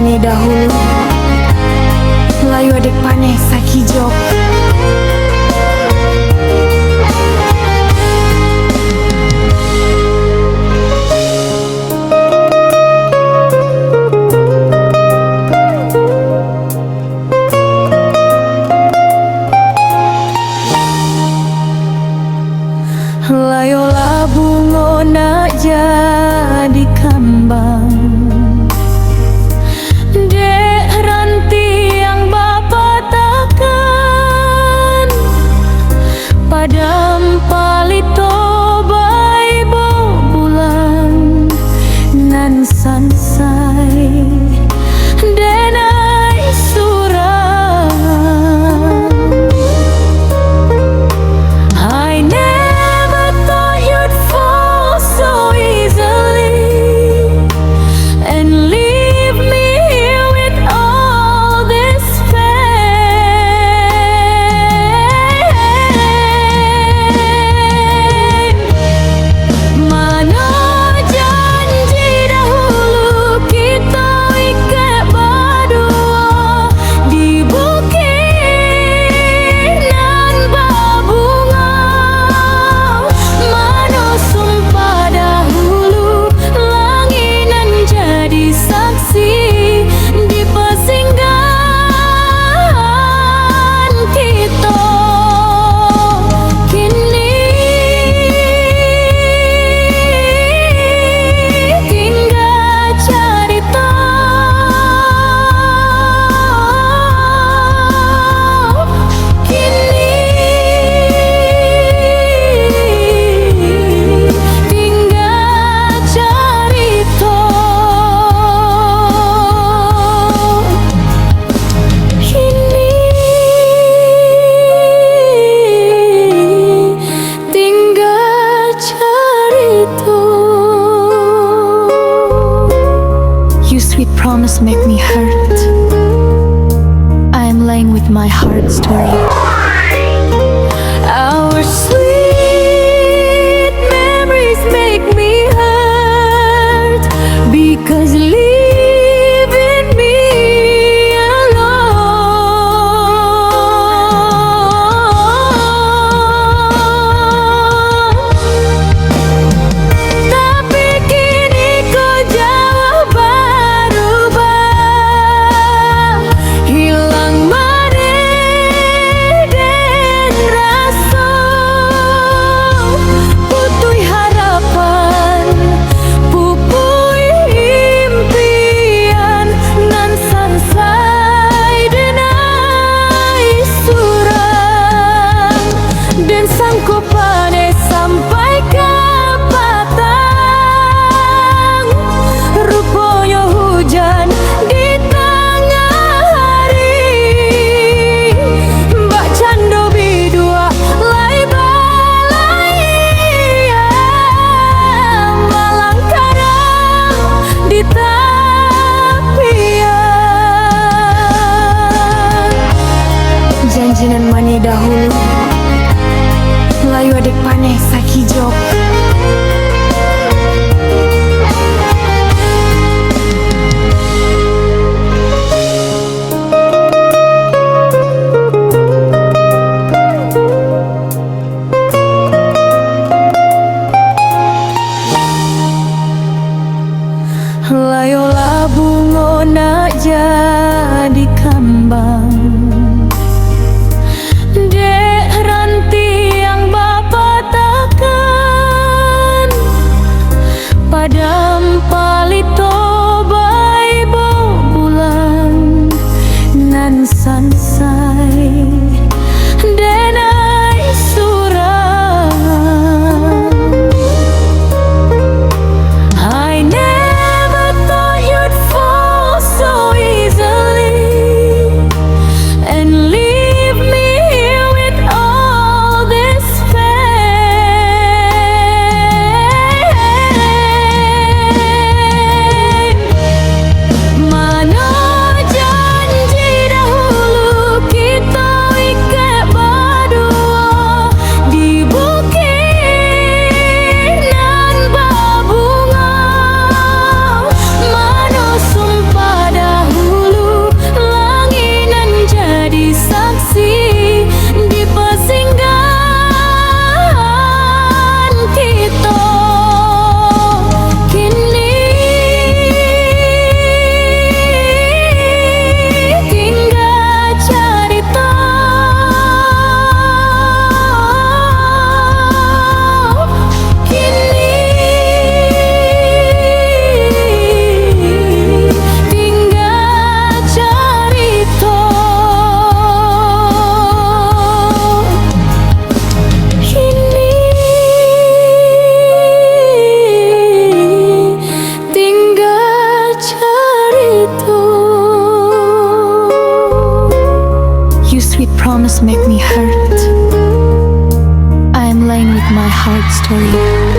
kini dahulu. Layu adik paneh sakijok. Layolah bunga nak jadi kambang, dek ranti yang bapa takkan, padam palito bai bo bulan nan sansai denai surang. I never thought you'd fall so easily and leave me here with all this pain. Mana janji dahulu kita ikat berdua di bukit nan berbunga. Mana sumpah dahulu langit nan jadi saksi di persinggahan kita. Kini tinggal cerita, kini tinggal cerita, kini tinggal cerita. You sweet promise make me hurt. I am laying with my heart story. Our sweet memories make me hurt because leaving me alone. Tapi kini kau jauh berubah, hilang maneh dan rasa. promise make me hurt. I am laying with my heart story.